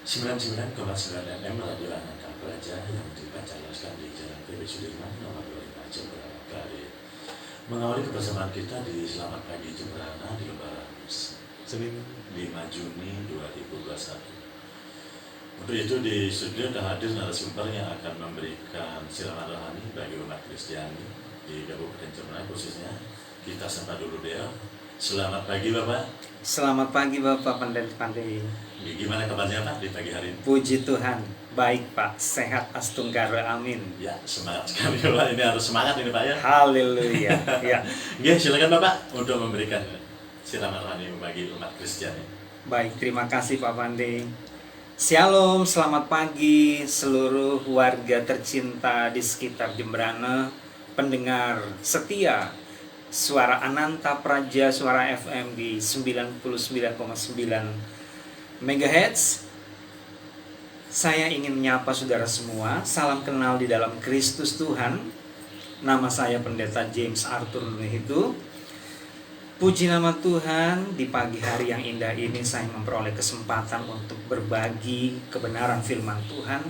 99,9 FM Radio Ananta Praja yang dipancarkan di Jalan PB Sudirman nomor 25 Jemberana Kali. Mengawali kebersamaan kita di Selamat Pagi Jemberana di Lebaran Senin 5 Juni 2021. Untuk itu di studio sudah hadir narasumber yang akan memberikan siraman rohani bagi umat Kristiani di Kabupaten Jemberana khususnya. Kita sapa dulu dia. Selamat pagi Bapak. Selamat pagi Bapak Pandai. Gimana kabarnya Pak di pagi hari ini? Puji Tuhan, baik Pak, sehat astunggara, amin. Ya, semangat sekali Pak, ini harus semangat ini Pak ya. Haleluya. Ya. Ya, silakan Bapak untuk memberikan siraman rohani bagi umat Kristiani. Baik, terima kasih Pak Pandai. Shalom, selamat pagi seluruh warga tercinta di sekitar Jemberana, pendengar setia Suara Ananta Praja, Suara FM di 99,9 MHz. Saya ingin menyapa saudara semua. Salam kenal di dalam Kristus Tuhan. Nama saya Pendeta James Arthur Nuhitu. Puji nama Tuhan, di pagi hari yang indah ini saya memperoleh kesempatan untuk berbagi kebenaran firman Tuhan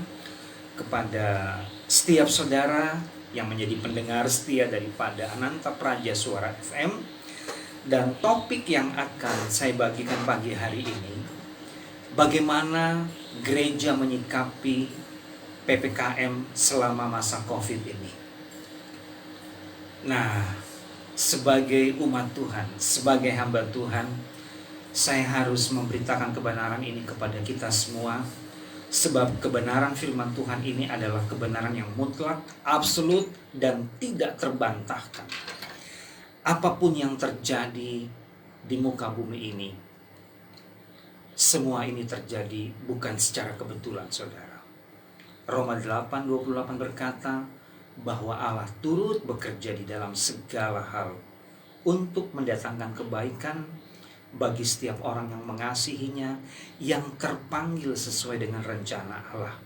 kepada setiap saudara yang menjadi pendengar setia daripada Ananta Praja Suara FM. Dan topik yang akan saya bagikan pagi hari ini, bagaimana gereja menyikapi PPKM selama masa COVID ini. Nah, sebagai umat Tuhan, sebagai hamba Tuhan, saya harus memberitakan kebenaran ini kepada kita semua. Sebab kebenaran firman Tuhan ini adalah kebenaran yang mutlak, absolut, dan tidak terbantahkan. Apapun yang terjadi di muka bumi ini, semua ini terjadi bukan secara kebetulan, saudara. Roma 8:28 berkata bahwa Allah turut bekerja di dalam segala hal untuk mendatangkan kebaikan bagi setiap orang yang mengasihinya, yang terpanggil sesuai dengan rencana Allah.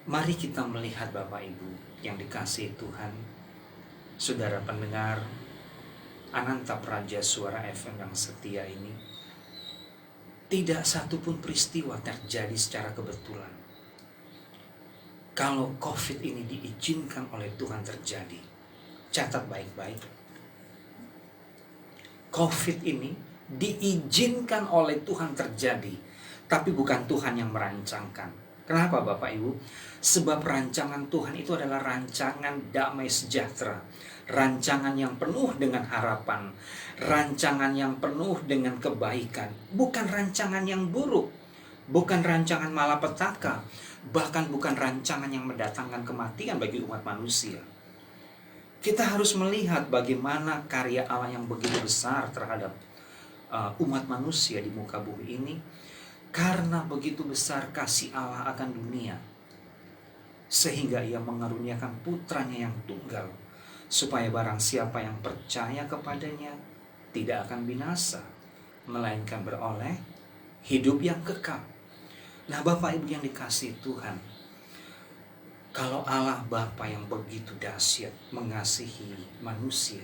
Mari kita melihat Bapak Ibu yang dikasihi Tuhan, saudara pendengar Ananta Praja Suara FM yang setia ini, tidak satupun peristiwa terjadi secara kebetulan. Kalau COVID ini diizinkan oleh Tuhan terjadi, catat baik-baik. COVID ini diizinkan oleh Tuhan terjadi, tapi bukan Tuhan yang merancangkan. Kenapa Bapak Ibu? Sebab rancangan Tuhan itu adalah rancangan damai sejahtera, rancangan yang penuh dengan harapan, rancangan yang penuh dengan kebaikan, bukan rancangan yang buruk, bukan rancangan malapetaka, bahkan bukan rancangan yang mendatangkan kematian bagi umat manusia. Kita harus melihat bagaimana karya Allah yang begitu besar terhadap umat manusia di muka bumi ini, karena begitu besar kasih Allah akan dunia, sehingga ia mengaruniakan putranya yang tunggal, supaya barang siapa yang percaya kepadanya tidak akan binasa, melainkan beroleh hidup yang kekal. Nah Bapak Ibu yang dikasihi Tuhan, kalau Allah Bapa yang begitu dahsyat mengasihi manusia,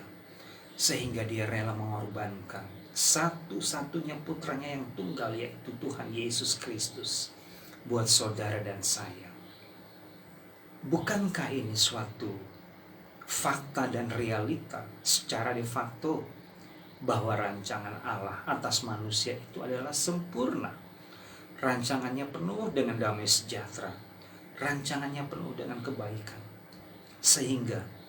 sehingga dia rela mengorbankan satu-satunya putranya yang tunggal, yaitu Tuhan Yesus Kristus, buat saudara dan saya. Bukankah ini suatu fakta dan realita secara de facto bahwa rancangan Allah atas manusia itu adalah sempurna? Rancangannya penuh dengan damai sejahtera, rancangannya penuh dengan kebaikan, sehingga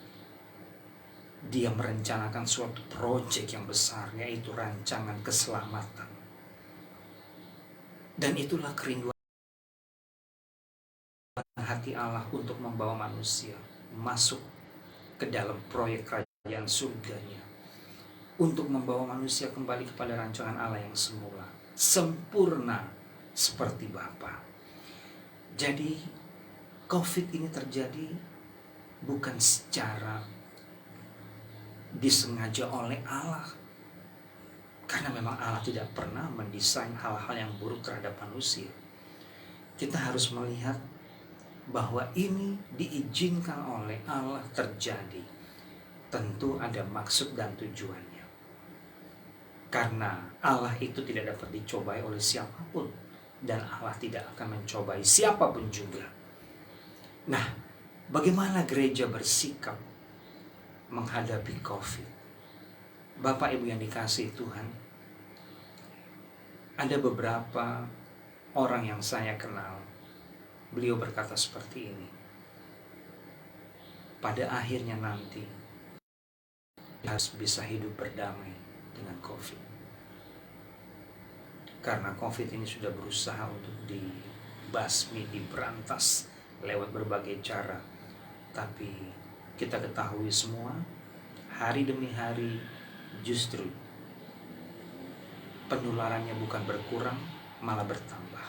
Dia merencanakan suatu proyek yang besar, yaitu rancangan keselamatan. Dan itulah kerinduan hati Allah untuk membawa manusia masuk ke dalam proyek kerajaan surganya, untuk membawa manusia kembali kepada rancangan Allah yang semula, sempurna seperti Bapa. Jadi COVID ini terjadi bukan secara disengaja oleh Allah, karena memang Allah tidak pernah mendesain hal-hal yang buruk terhadap manusia. Kita harus melihat bahwa ini diizinkan oleh Allah terjadi. Tentu ada maksud dan tujuannya, karena Allah itu tidak dapat dicobai oleh siapapun. dan Allah tidak akan mencobai siapapun juga. Nah, bagaimana gereja bersikap menghadapi COVID? Bapak Ibu yang dikasihi Tuhan, ada beberapa orang yang saya kenal, beliau berkata seperti ini, pada akhirnya nanti harus bisa hidup berdamai dengan COVID. Karena COVID ini sudah berusaha untuk dibasmi, diberantas lewat berbagai cara. Tapi kita ketahui semua, hari demi hari justru penularannya bukan berkurang, malah bertambah.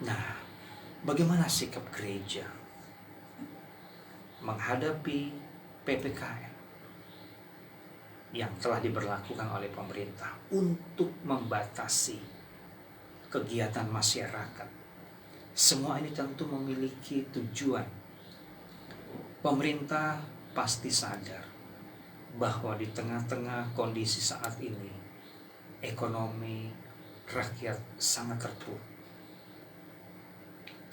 Nah, bagaimana sikap gereja menghadapi PPKM yang telah diberlakukan oleh pemerintah untuk membatasi kegiatan masyarakat? Semua ini tentu memiliki tujuan. Pemerintah pasti sadar bahwa di tengah-tengah kondisi saat ini, ekonomi rakyat sangat terpuruk.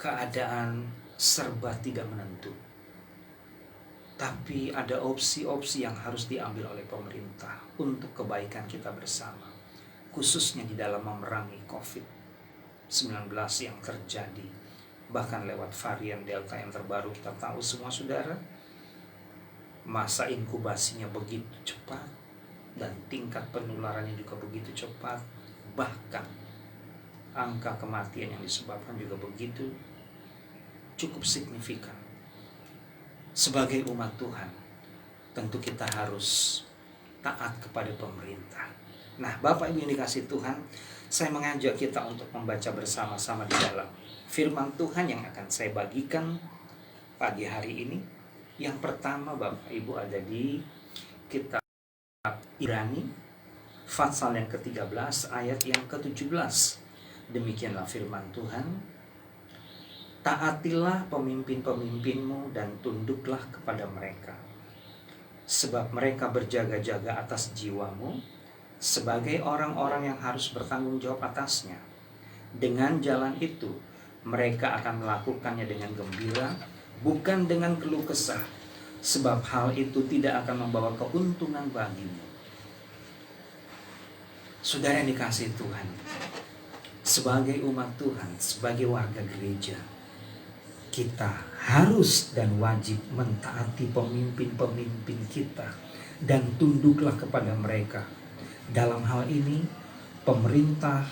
Keadaan serba tidak menentu. Tapi ada opsi-opsi yang harus diambil oleh pemerintah untuk kebaikan kita bersama, khususnya di dalam memerangi COVID-19 yang terjadi. Bahkan lewat varian Delta yang terbaru, kita tahu semua saudara, masa inkubasinya begitu cepat dan tingkat penularannya juga begitu cepat. Bahkan angka kematian yang disebabkan juga begitu cukup signifikan. Sebagai umat Tuhan, tentu kita harus taat kepada pemerintah. Nah, Bapak Ibu yang dikasihi Tuhan, saya mengajak kita untuk membaca bersama-sama di dalam firman Tuhan yang akan saya bagikan pagi hari ini. Yang pertama, Bapak Ibu, ada di kitab Ibrani pasal yang ke-13 ayat yang ke-17. Demikianlah firman Tuhan. Taatilah pemimpin-pemimpinmu dan tunduklah kepada mereka, sebab mereka berjaga-jaga atas jiwamu sebagai orang-orang yang harus bertanggung jawab atasnya. Dengan jalan itu mereka akan melakukannya dengan gembira, bukan dengan keluh kesah, sebab hal itu tidak akan membawa keuntungan bagimu. Saudara yang dikasihi Tuhan, sebagai umat Tuhan, sebagai warga gereja, kita harus dan wajib mentaati pemimpin-pemimpin kita dan tunduklah kepada mereka. Dalam hal ini, pemerintah,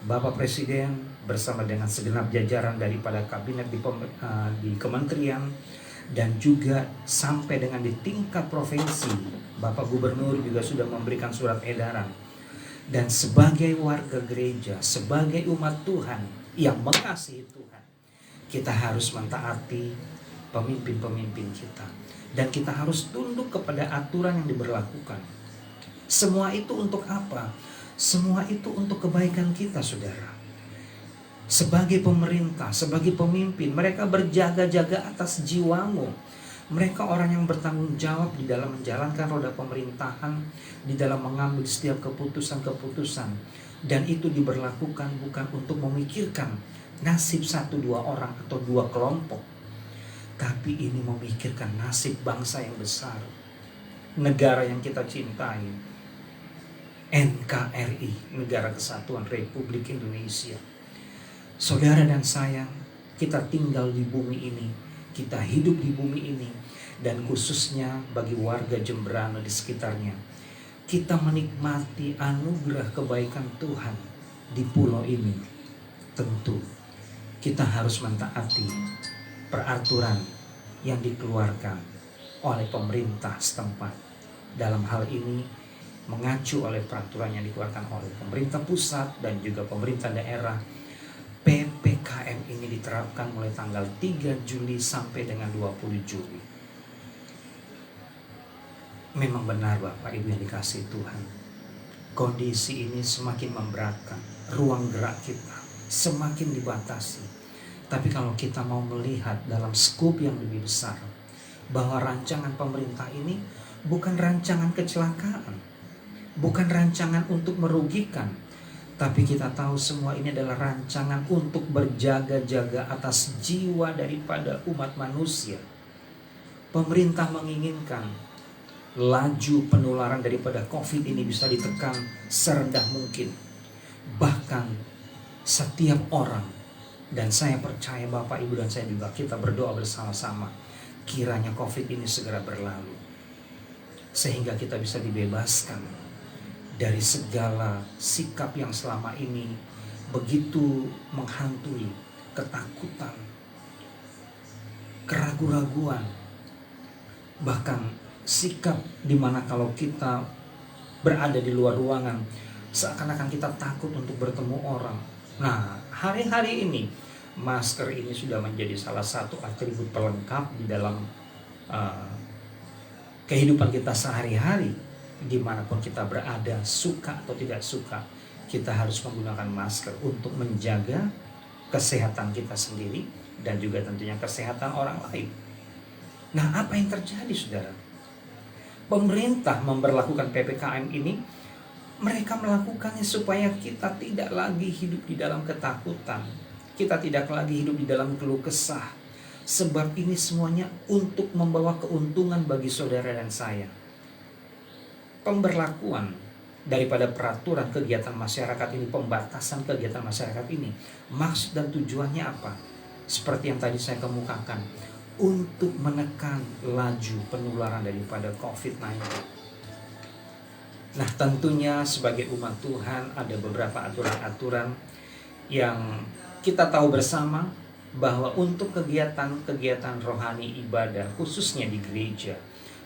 Bapak Presiden bersama dengan segenap jajaran daripada kabinet di kementerian, dan juga sampai dengan di tingkat provinsi, Bapak Gubernur juga sudah memberikan surat edaran. Dan sebagai warga gereja, sebagai umat Tuhan yang mengasihi Tuhan, kita harus mentaati pemimpin-pemimpin kita. Dan kita harus tunduk kepada aturan yang diberlakukan. Semua itu untuk apa? Semua itu untuk kebaikan kita, saudara. Sebagai pemerintah, sebagai pemimpin, mereka berjaga-jaga atas jiwamu. Mereka orang yang bertanggung jawab di dalam menjalankan roda pemerintahan, di dalam mengambil setiap keputusan-keputusan. Dan itu diberlakukan bukan untuk memikirkan nasib 1-2 orang atau 2 kelompok, tapi ini memikirkan nasib bangsa yang besar, negara yang kita cintai, NKRI, Negara Kesatuan Republik Indonesia. Saudara dan saya, kita tinggal di bumi ini, kita hidup di bumi ini, dan khususnya bagi warga Jemberana di sekitarnya, kita menikmati anugerah kebaikan Tuhan di pulau ini. Tentu kita harus mentaati peraturan yang dikeluarkan oleh pemerintah setempat. Dalam hal ini mengacu oleh peraturan yang dikeluarkan oleh pemerintah pusat dan juga pemerintah daerah. PPKM ini diterapkan mulai tanggal 3 Juli sampai dengan 20 Juli. Memang benar Bapak Ibu yang dikasihi Tuhan, kondisi ini semakin memberatkan, ruang gerak kita semakin dibatasi. Tapi kalau kita mau melihat dalam skop yang lebih besar, bahwa rancangan pemerintah ini bukan rancangan kecelakaan, bukan rancangan untuk merugikan, Tapi kita tahu semua ini adalah rancangan untuk berjaga-jaga atas jiwa daripada umat manusia. Pemerintah menginginkan laju penularan daripada COVID ini bisa ditekan serendah mungkin. Bahkan setiap orang, dan saya percaya Bapak Ibu dan saya juga, kita berdoa bersama-sama, kiranya COVID ini segera berlalu, sehingga kita bisa dibebaskan dari segala sikap yang selama ini begitu menghantui, ketakutan, keraguan-raguan, bahkan sikap dimana kalau kita berada di luar ruangan seakan-akan kita takut untuk bertemu orang. Nah, hari-hari ini masker ini sudah menjadi salah satu atribut pelengkap di dalam kehidupan kita sehari-hari. Dimanapun kita berada, suka atau tidak suka, kita harus menggunakan masker untuk menjaga kesehatan kita sendiri dan juga tentunya kesehatan orang lain. Nah, apa yang terjadi, saudara? Pemerintah memberlakukan PPKM ini, mereka melakukannya supaya kita tidak lagi hidup di dalam ketakutan, kita tidak lagi hidup di dalam keluh kesah, sebab ini semuanya untuk membawa keuntungan bagi saudara dan saya. Pemberlakuan daripada peraturan kegiatan masyarakat ini, pembatasan kegiatan masyarakat ini, maksud dan tujuannya apa? Seperti yang tadi saya kemukakan, untuk menekan laju penularan daripada COVID-19. Nah, tentunya sebagai umat Tuhan ada beberapa aturan-aturan yang kita tahu bersama, bahwa untuk kegiatan-kegiatan rohani ibadah khususnya di gereja,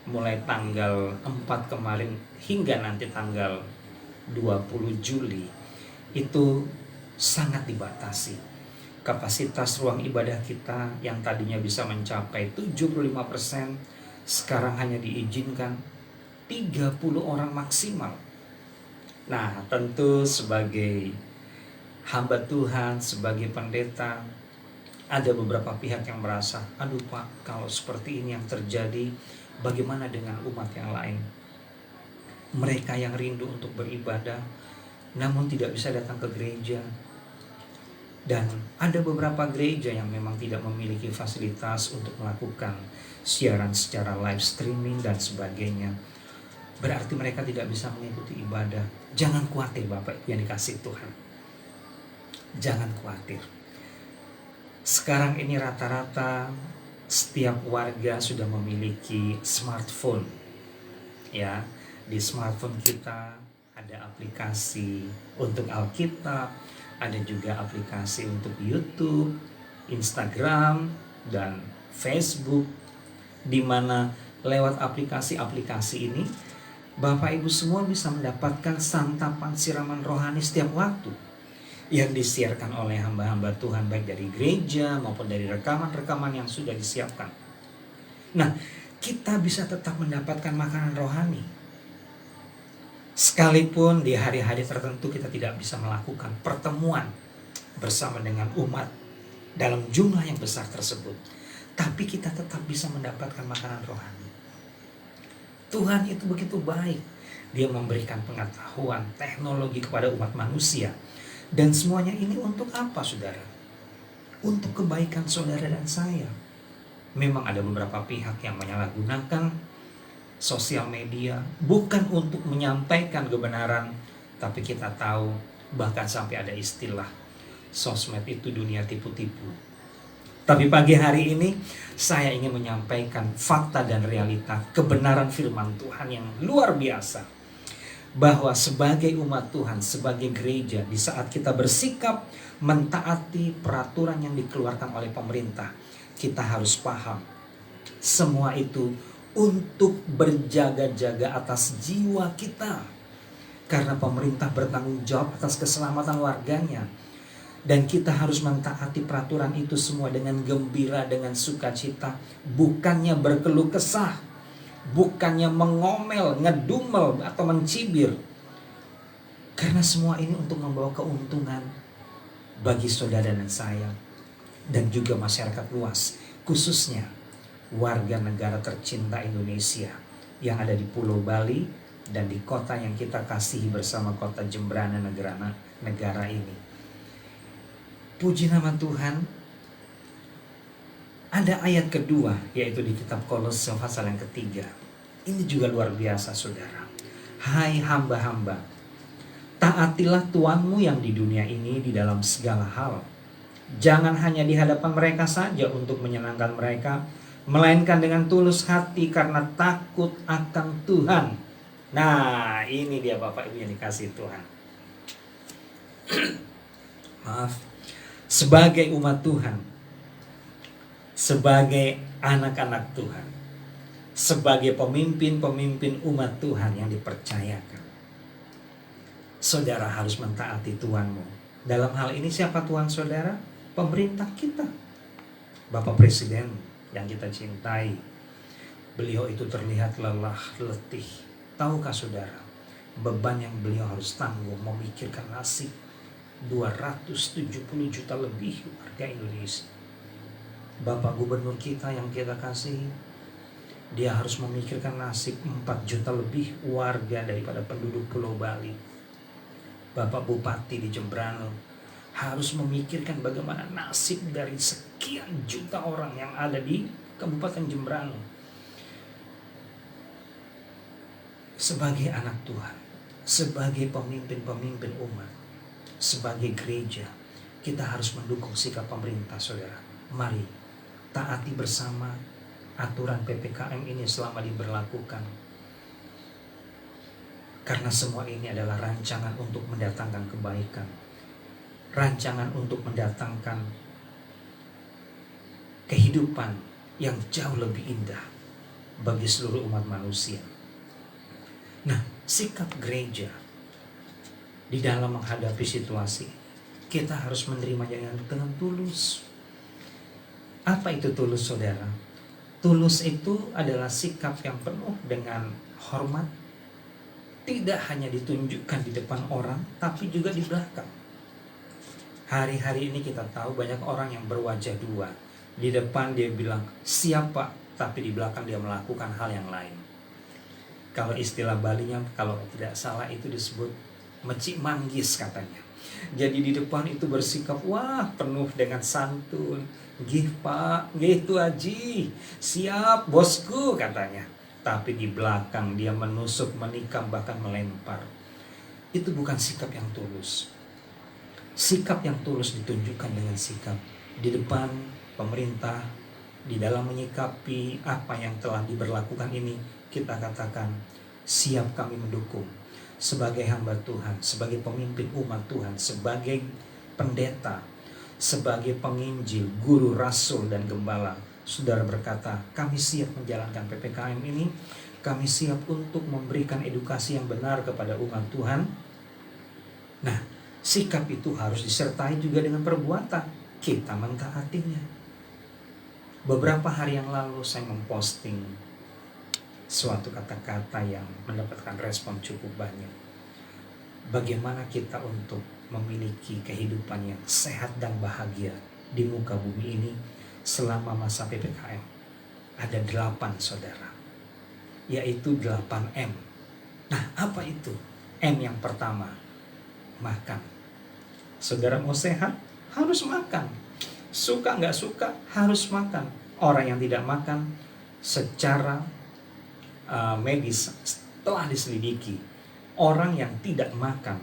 mulai tanggal 4 kemarin hingga nanti tanggal 20 Juli itu sangat dibatasi. Kapasitas ruang ibadah kita yang tadinya bisa mencapai 75%, sekarang hanya diizinkan 30 orang maksimal. Nah, tentu sebagai hamba Tuhan, sebagai pendeta, ada beberapa pihak yang merasa, aduh Pak, kalau seperti ini yang terjadi, bagaimana dengan umat yang lain? Mereka yang rindu untuk beribadah, namun tidak bisa datang ke gereja. Dan ada beberapa gereja yang memang tidak memiliki fasilitas untuk melakukan siaran secara live streaming dan sebagainya. Berarti mereka tidak bisa mengikuti ibadah. Jangan khawatir Bapak yang dikasih Tuhan. Jangan khawatir. Sekarang ini rata-rata setiap warga sudah memiliki smartphone. Ya, di smartphone kita ada aplikasi untuk Alkitab, ada juga aplikasi untuk YouTube, Instagram, dan Facebook, di mana lewat aplikasi-aplikasi ini Bapak Ibu semua bisa mendapatkan santapan siraman rohani setiap waktu yang disiarkan oleh hamba-hamba Tuhan, baik dari gereja maupun dari rekaman-rekaman yang sudah disiapkan. Nah, kita bisa tetap mendapatkan makanan rohani. Sekalipun di hari-hari tertentu kita tidak bisa melakukan pertemuan bersama dengan umat dalam jumlah yang besar tersebut, tapi kita tetap bisa mendapatkan makanan rohani. Tuhan itu begitu baik. Dia memberikan pengetahuan, teknologi kepada umat manusia. Dan semuanya ini untuk apa, saudara? Untuk kebaikan saudara dan saya. Memang ada beberapa pihak yang menyalahgunakan sosial media bukan untuk menyampaikan kebenaran, tapi kita tahu bahkan sampai ada istilah sosmed itu dunia tipu-tipu. Tapi pagi hari ini saya ingin menyampaikan fakta dan realita kebenaran firman Tuhan yang luar biasa. Bahwa sebagai umat Tuhan, sebagai gereja, di saat kita bersikap mentaati peraturan yang dikeluarkan oleh pemerintah, kita harus paham semua itu untuk berjaga-jaga atas jiwa kita. Karena pemerintah bertanggung jawab atas keselamatan warganya. Dan kita harus mentaati peraturan itu semua dengan gembira, dengan sukacita, bukannya berkeluh kesah, bukannya mengomel, ngedumel, atau mencibir. Karena semua ini untuk membawa keuntungan bagi saudara dan saya, dan juga masyarakat luas, khususnya warga negara tercinta Indonesia yang ada di Pulau Bali dan di kota yang kita kasihi bersama kota Jembrana negara ini. Puji nama Tuhan. Ada ayat kedua, yaitu di kitab Kolose pasal yang ketiga. Ini juga luar biasa, saudara. Hai hamba-hamba, taatilah Tuanmu yang di dunia ini di dalam segala hal. Jangan hanya di hadapan mereka saja untuk menyenangkan mereka, melainkan dengan tulus hati karena takut akan Tuhan. Nah, ini dia Bapak Ibu yang dikasihi Tuhan. Maaf, sebagai umat Tuhan, sebagai anak-anak Tuhan, sebagai pemimpin-pemimpin umat Tuhan yang dipercayakan, saudara harus mentaati Tuanmu. Dalam hal ini siapa Tuhan saudara? Pemerintah kita, Bapak Presiden yang kita cintai. Beliau itu terlihat lelah, letih. Tahukah saudara, beban yang beliau harus tanggung memikirkan nasib 270 juta lebih warga Indonesia. Bapak Gubernur kita yang kita kasih, dia harus memikirkan nasib 4 juta lebih warga daripada penduduk Pulau Bali. Bapak Bupati di Jembrana harus memikirkan bagaimana nasib dari sekian juta orang yang ada di Kabupaten Jembrana. Sebagai anak Tuhan, sebagai pemimpin-pemimpin umat, sebagai gereja, kita harus mendukung sikap pemerintah, saudara. Mari taati bersama aturan PPKM ini selama diberlakukan. Karena semua ini adalah rancangan untuk mendatangkan kebaikan. Rancangan untuk mendatangkan kehidupan yang jauh lebih indah bagi seluruh umat manusia. Nah, sikap gereja di dalam menghadapi situasi, kita harus menerimanya dengan tulus. Apa itu tulus, saudara? Tulus itu adalah sikap yang penuh dengan hormat, tidak hanya ditunjukkan di depan orang, tapi juga di belakang. Hari-hari ini kita tahu banyak orang yang berwajah dua. Di depan dia bilang siapa, tapi di belakang dia melakukan hal yang lain. Kalau istilah Balinya, kalau tidak salah itu disebut mecik manggis katanya. Jadi di depan itu bersikap wah penuh dengan santun. Gih Pak, gih Tu Haji, siap bosku katanya. Tapi di belakang dia menusuk, menikam, bahkan melempar. Itu bukan sikap yang tulus. Sikap yang tulus ditunjukkan dengan sikap di depan pemerintah, di dalam menyikapi apa yang telah diberlakukan ini. Kita katakan siap kami mendukung sebagai hamba Tuhan, sebagai pemimpin umat Tuhan, sebagai pendeta, sebagai penginjil, guru, rasul, dan gembala. Saudara berkata, kami siap menjalankan PPKM ini, kami siap untuk memberikan edukasi yang benar kepada umat Tuhan. Nah, sikap itu harus disertai juga dengan perbuatan. Kita mentaatinya. Beberapa hari yang lalu saya memposting suatu kata-kata yang mendapatkan respon cukup banyak. Bagaimana kita untuk memiliki kehidupan yang sehat dan bahagia di muka bumi ini selama masa PPKM. Ada 8, saudara, yaitu 8M. Nah, apa itu? M yang pertama, makan. Saudara mau sehat, harus makan. Suka nggak suka, harus makan. Orang yang tidak makan secara medis telah diselidiki, orang yang tidak makan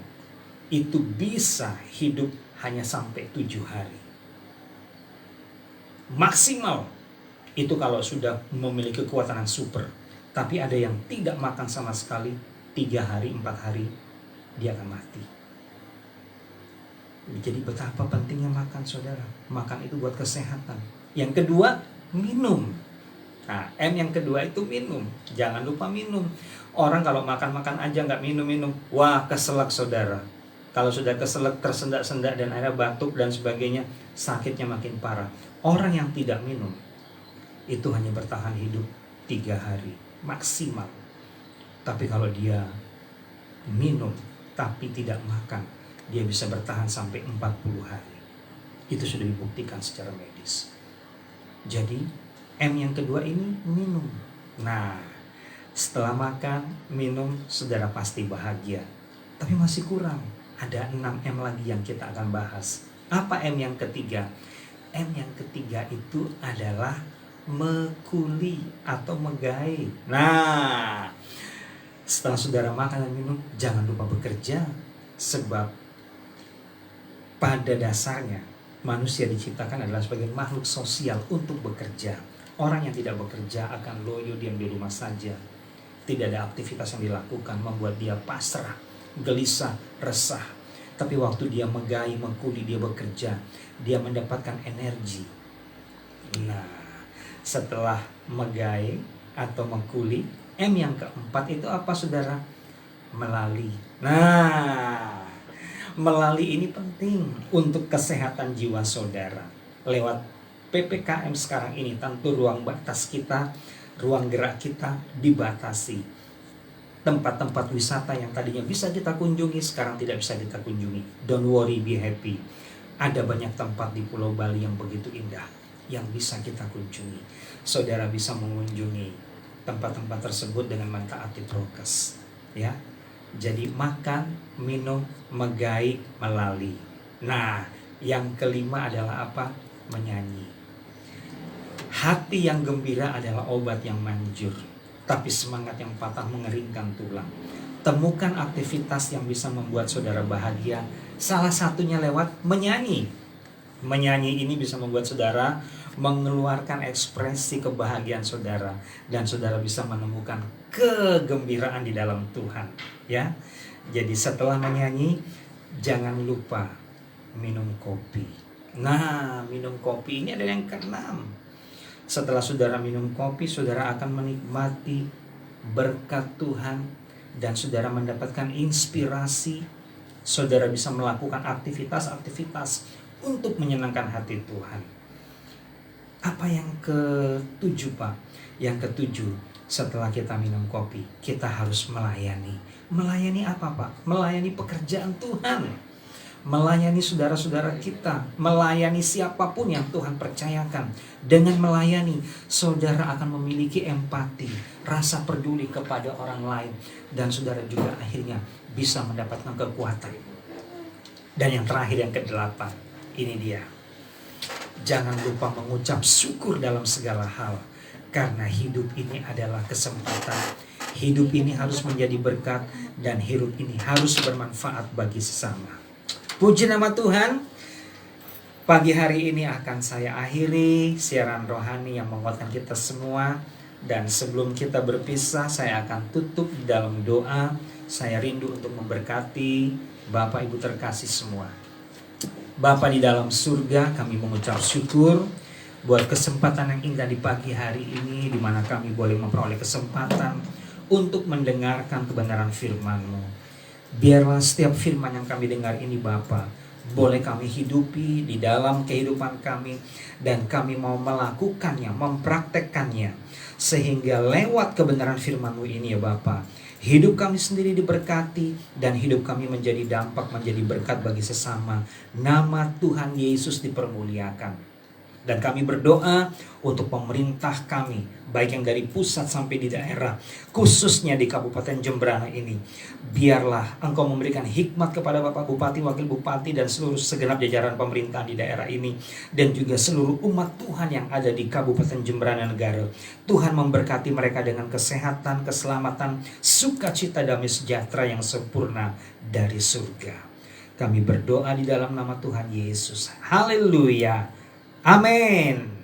itu bisa hidup hanya sampai 7 hari maksimal. Itu kalau sudah memiliki kekuatan yang super. Tapi ada yang tidak makan sama sekali, 3 hari, 4 hari dia akan mati. Jadi betapa pentingnya makan, saudara. Makan itu buat kesehatan. Yang kedua, minum. Nah, M yang kedua itu minum. Jangan lupa minum. Orang kalau makan-makan aja nggak minum-minum, wah keselak, saudara. Kalau sudah keselak, tersendak-sendak dan akhirnya batuk dan sebagainya, sakitnya makin parah. Orang yang tidak minum itu hanya bertahan hidup 3 hari maksimal. Tapi kalau dia minum tapi tidak makan, dia bisa bertahan sampai 40 hari. Itu sudah dibuktikan secara medis. Jadi M yang kedua ini minum. Nah, Setelah makan, minum, saudara pasti bahagia. Tapi masih kurang. Ada 6M lagi yang kita akan bahas. Apa M yang ketiga? M yang ketiga itu adalah mekuli atau megai. Nah, setelah saudara makan dan minum, jangan lupa bekerja. Sebab pada dasarnya manusia diciptakan adalah sebagai makhluk sosial untuk bekerja. Orang yang tidak bekerja akan loyo diam di rumah saja. Tidak ada aktivitas yang dilakukan, membuat dia pasrah, gelisah, resah. Tapi waktu dia megai, mengkuli, dia bekerja, dia mendapatkan energi. Nah, setelah megai atau mengkuli, M yang keempat itu apa saudara? Melali. Nah, melali ini penting untuk kesehatan jiwa saudara. Lewat PPKM sekarang ini tentu ruang batas kita, ruang gerak kita dibatasi. Tempat-tempat wisata yang tadinya bisa kita kunjungi sekarang tidak bisa kita kunjungi. Don't worry, be happy. Ada banyak tempat di Pulau Bali yang begitu indah yang bisa kita kunjungi. Saudara bisa mengunjungi tempat-tempat tersebut dengan mentaati prokes, ya. Jadi makan, minum, megai, melali. Nah, yang kelima adalah apa? Menyanyi. Hati yang gembira adalah obat yang manjur, tapi semangat yang patah mengeringkan tulang. Temukan aktivitas yang bisa membuat saudara bahagia. Salah satunya lewat menyanyi. Menyanyi ini bisa membuat saudara mengeluarkan ekspresi kebahagiaan saudara, dan saudara bisa menemukan kegembiraan di dalam Tuhan, ya. Jadi setelah menyanyi, jangan lupa minum kopi. Nah, minum kopi ini adalah yang keenam. Setelah saudara minum kopi, saudara akan menikmati berkat Tuhan dan saudara mendapatkan inspirasi. Saudara bisa melakukan aktivitas-aktivitas untuk menyenangkan hati Tuhan. Apa yang ketujuh, Pak? Yang ketujuh, setelah kita minum kopi, kita harus melayani. Melayani apa, Pak? Melayani pekerjaan Tuhan. Melayani saudara-saudara kita, melayani siapapun yang Tuhan percayakan. Dengan melayani, saudara akan memiliki empati, rasa peduli kepada orang lain, dan saudara juga akhirnya bisa mendapatkan kekuatan. Dan yang terakhir, yang kedelapan, ini dia. Jangan lupa mengucap syukur dalam segala hal, karena hidup ini adalah kesempatan. Hidup ini harus menjadi berkat, dan hidup ini harus bermanfaat bagi sesama. Puji nama Tuhan. Pagi hari ini akan saya akhiri siaran rohani yang menguatkan kita semua. Dan sebelum kita berpisah, saya akan tutup di dalam doa. Saya rindu untuk memberkati Bapak Ibu terkasih semua. Bapa di dalam surga, kami mengucap syukur buat kesempatan yang indah di pagi hari ini, di mana kami boleh memperoleh kesempatan untuk mendengarkan kebenaran firman-Mu. Biarlah setiap firman yang kami dengar ini, Bapa, boleh kami hidupi di dalam kehidupan kami, dan kami mau melakukannya, mempraktekkannya, sehingga lewat kebenaran firman-Mu ini, ya Bapa, hidup kami sendiri diberkati, dan hidup kami menjadi dampak, menjadi berkat bagi sesama. Nama Tuhan Yesus dipermuliakan. Dan kami berdoa untuk pemerintah kami, baik yang dari pusat sampai di daerah, khususnya di Kabupaten Jemberana ini. Biarlah Engkau memberikan hikmat kepada Bapak Bupati, Wakil Bupati, dan seluruh segenap jajaran pemerintah di daerah ini. Dan juga seluruh umat Tuhan yang ada di Kabupaten Jemberana Negara. Tuhan memberkati mereka dengan kesehatan, keselamatan, sukacita, damai sejahtera yang sempurna dari surga. Kami berdoa di dalam nama Tuhan Yesus. Haleluya. Amin.